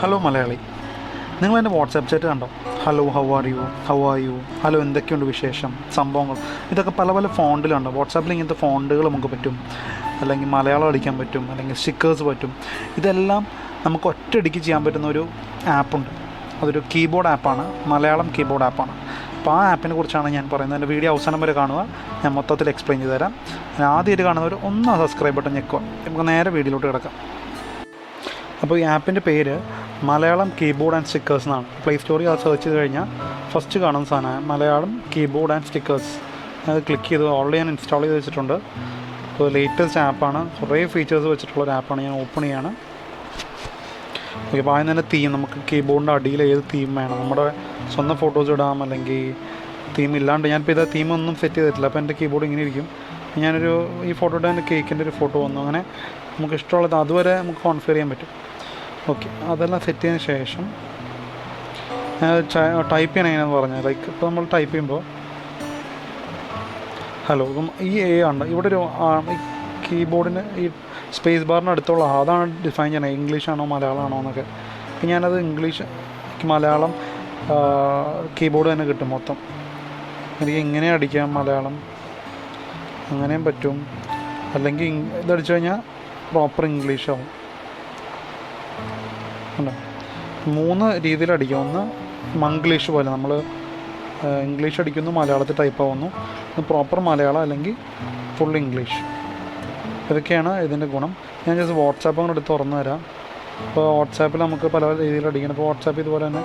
Hello Malayali, നിങ്ങൾ എൻ്റെ WhatsApp chat കണ്ടോ? Hello, how are you, hello എന്തൊക്കെയുണ്ട് വിശേഷം, സംഭവങ്ങൾ, ഇതൊക്കെ പല പല ഫോണ്ടിലുണ്ട്. വാട്സാപ്പിൽ ഇങ്ങനത്തെ ഫോണ്ടുകൾ നമുക്ക് പറ്റും, അല്ലെങ്കിൽ മലയാളം അടിക്കാൻ പറ്റും, അല്ലെങ്കിൽ സ്റ്റിക്കേഴ്സ് പറ്റും. ഇതെല്ലാം നമുക്ക് ഒറ്റയടിക്ക് ചെയ്യാൻ പറ്റുന്ന ഒരു ആപ്പുണ്ട്. അതൊരു കീബോർഡ് ആപ്പാണ്, മലയാളം കീബോർഡ് ആപ്പാണ്. അപ്പോൾ ആ ആപ്പിനെ കുറിച്ചാണ് ഞാൻ പറയുന്നത്. എൻ്റെ വീഡിയോ അവസാനം വരെ കാണുക, ഞാൻ മൊത്തത്തിൽ എക്സ്പ്ലെയിൻ ചെയ്ത് തരാം. ആദ്യമായിട്ട് കാണുന്നവർ ഒന്ന് സബ്സ്ക്രൈബ് ബട്ടൺ ഞെക്കുക. നമുക്ക് നേരെ വീഡിയോയിലോട്ട് കിടക്കാം. അപ്പോൾ ഈ ആപ്പിൻ്റെ പേര് മലയാളം കീബോർഡ് ആൻഡ് സ്റ്റിക്കേഴ്സ് എന്നാണ്. പ്ലേ സ്റ്റോറിൽ അത് സെർച്ച് ചെയ്ത് കഴിഞ്ഞാൽ ഫസ്റ്റ് കാണുന്ന സാധനമാണ് മലയാളം കീബോർഡ് ആൻഡ് സ്റ്റിക്കേഴ്സ്. അത് ക്ലിക്ക് ചെയ്ത് ഓൾറെഡി ഞാൻ ഇൻസ്റ്റാൾ ചെയ്ത് വെച്ചിട്ടുണ്ട്. അപ്പോൾ ലേറ്റസ്റ്റ് ആപ്പാണ്, കുറേ ഫീച്ചേഴ്സ് വെച്ചിട്ടുള്ളൊരു ആപ്പാണ്. ഞാൻ ഓപ്പൺ ചെയ്യാണ്. ഓക്കെ, അപ്പോൾ ആദ്യം തന്നെ തീം, നമുക്ക് കീബോർഡിൻ്റെ അടിയിൽ ഏത് തീം വേണം, നമ്മുടെ സ്വന്തം ഫോട്ടോസ് ഇടാം, അല്ലെങ്കിൽ തീം ഇല്ലാണ്ട്. ഞാനിപ്പോൾ ഇതാ തീമൊന്നും സെറ്റ് ചെയ്തിട്ടില്ല. അപ്പോൾ എൻ്റെ കീബോർഡ് ഇങ്ങനെ ഇരിക്കും. ഞാനൊരു ഈ ഫോട്ടോയുടെ എൻ്റെ കേക്കിൻ്റെ ഒരു ഫോട്ടോ വന്നു. അങ്ങനെ നമുക്ക് ഇഷ്ടമുള്ളത് അതുവരെ നമുക്ക് കോൺഫിഗർ ചെയ്യാൻ പറ്റും. ഓക്കെ, അതെല്ലാം സെറ്റ് ചെയ്തതിന് ശേഷം ടൈപ്പ് ചെയ്യണം എങ്ങനെയാണെന്ന് പറഞ്ഞാൽ, ലൈക്ക് ഇപ്പോൾ നമ്മൾ ടൈപ്പ് ചെയ്യുമ്പോൾ ഹലോ, ഇപ്പം ഈ ഉണ്ട് ഇവിടെ ഒരു ഈ കീബോർഡിന് ഈ സ്പേസ് ബാറിന് അടുത്തുള്ള അതാണ് ഡിഫൈൻ ചെയ്യണത്, ഇംഗ്ലീഷാണോ മലയാളമാണോ എന്നൊക്കെ. അപ്പം ഞാനത് ഇംഗ്ലീഷ് മലയാളം കീബോർഡ് തന്നെ കിട്ടും മൊത്തം. എനിക്ക് ഇങ്ങനെ അടിക്കാം മലയാളം, അങ്ങനെയും പറ്റും. അല്ലെങ്കിൽ ഇതടിച്ചു കഴിഞ്ഞാൽ പ്രോപ്പർ ഇംഗ്ലീഷാവും. ഉണ്ടോ, 3 രീതിയിൽ അടിക്കും. ഒന്ന് മംഗ്ലീഷ് പോലെ, നമ്മൾ ഇംഗ്ലീഷ് അടിക്കുന്നു, മലയാളത്തിൽ ടൈപ്പ് ആവുന്നു. പ്രോപ്പർ മലയാളം അല്ലെങ്കിൽ ഫുൾ ഇംഗ്ലീഷ്. ഇതൊക്കെയാണ് ഇതിൻ്റെ ഗുണം. ഞാൻ ജസ്റ്റ് വാട്സാപ്പ് അങ്ങോട്ട് എടുത്ത് തുറന്നു തരാം. ഇപ്പോൾ വാട്സാപ്പിൽ നമുക്ക് പല പല രീതിയിൽ അടിക്കണം. ഇപ്പോൾ വാട്സാപ്പ് ഇതുപോലെ തന്നെ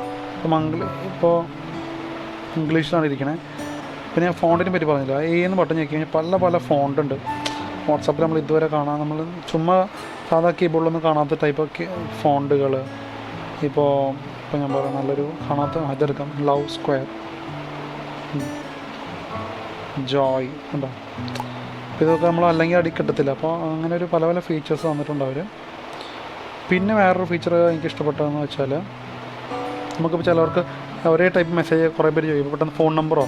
ഇപ്പോൾ ഇംഗ്ലീഷിലാണ് ഇരിക്കണേ. പിന്നെ ഞാൻ ഫോണ്ടിനെ പറ്റി പറഞ്ഞില്ല. എന്ന് ബട്ടൺ ഞെക്കി കഴിഞ്ഞാൽ പല പല ഫോണ്ടുണ്ട് വാട്സാപ്പിൽ. നമ്മൾ ഇതുവരെ കാണാൻ, നമ്മൾ ചുമ്മാ സാധാ കീബോർഡിലൊന്നും കാണാത്ത ടൈപ്പ് ഫോണ്ടുകൾ. ഇപ്പോൾ ഞാൻ പറയാം, നല്ലൊരു കാണാത്ത ഇതെടുക്കാം, ലവ് സ്ക്വയർ, ജോയ് ഉണ്ടോ. അപ്പോൾ ഇതൊക്കെ നമ്മൾ അല്ലെങ്കിൽ അടി കിട്ടത്തില്ല. അപ്പോൾ അങ്ങനെ ഒരു പല പല ഫീച്ചേഴ്സ് തന്നിട്ടുണ്ട് അവർ. പിന്നെ വേറൊരു ഫീച്ചർ എനിക്ക് ഇഷ്ടപ്പെട്ടതെന്ന് വെച്ചാൽ, നമുക്കിപ്പോൾ ചിലവർക്ക് ഒരേ ടൈപ്പ് മെസ്സേജ് കുറേ പേര് ചോദിക്കും. പെട്ടെന്ന് ഫോൺ നമ്പറോ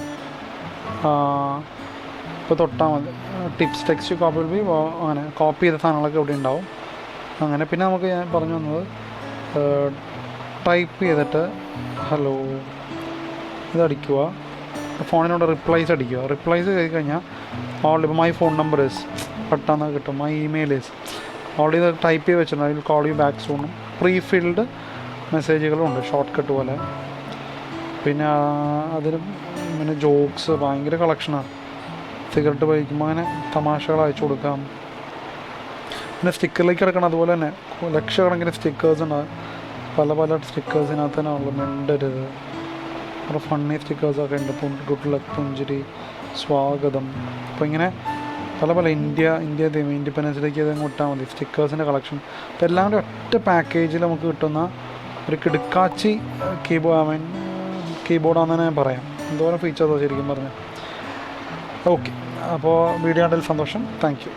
ഇപ്പോൾ തൊട്ടാൽ മതി, tips text copy will be, അങ്ങനെ കോപ്പി ചെയ്ത സാധനങ്ങളൊക്കെ ഇവിടെ ഉണ്ടാവും. അങ്ങനെ പിന്നെ നമുക്ക് ഞാൻ പറഞ്ഞു വന്നത്, ടൈപ്പ് ചെയ്തിട്ട് ഹലോ ഇതടിക്കുക, ഫോണിനോട് റിപ്ലൈസ് അടിക്കുക. റിപ്ലൈസ് ചെയ്ത് കഴിഞ്ഞാൽ ഓൾറെഡി ഇപ്പോൾ മൈ ഫോൺ നമ്പർ ഈസ് പെട്ടെന്ന് കിട്ടും, മൈ ഇമെയിൽ ഈസ് ഓൾറെഡി ഇത് ടൈപ്പ് ചെയ്ത് വെച്ചിട്ടുണ്ട്. അതിൽ കോൾ യു ബാക്ക് സൂണും പ്രീ ഫിൽഡ് മെസ്സേജുകളും ഉണ്ട്, ഷോർട്ട് കട്ട് പോലെ. പിന്നെ അതിന് പിന്നെ ജോക്സ് ഭയങ്കര കളക്ഷനാണ്. സിഗരറ്റ് വലിക്കുമ്പോൾ അങ്ങനെ തമാശകൾ അയച്ചു കൊടുക്കാം. പിന്നെ സ്റ്റിക്കറിലേക്ക് കിടക്കണം. അതുപോലെ തന്നെ ലക്ഷക്കണക്കിന് സ്റ്റിക്കേഴ്സ് ഉണ്ട്. പല പല സ്റ്റിക്കേഴ്സിനകത്ത് തന്നെ ഉള്ളു. മിണ്ടരുത്, കുറേ ഫണ്ണി സ്റ്റിക്കേഴ്സൊക്കെ ഉണ്ട്. ഗുഡ് ലക്ക്, പുഞ്ചിരി, സ്വാഗതം. അപ്പോൾ ഇങ്ങനെ പല പല ഇൻഡിപെൻഡൻസിലേക്ക് അതങ്ങ് വിട്ടാൽ മതി, സ്റ്റിക്കേഴ്സിൻ്റെ കളക്ഷൻ. അപ്പോൾ എല്ലാം കൂടി ഒറ്റ പാക്കേജിൽ നമുക്ക് കിട്ടുന്ന ഒരു കിടുക്കാച്ചി കീബോർഡാണെന്ന് തന്നെ പറയാം. എന്തോരം ഫീച്ചേഴ്സോ ശരിക്കും പറഞ്ഞാൽ. ഓക്കെ, അപ്പോൾ വീഡിയോ കണ്ടതിൽ സന്തോഷം. Thank you.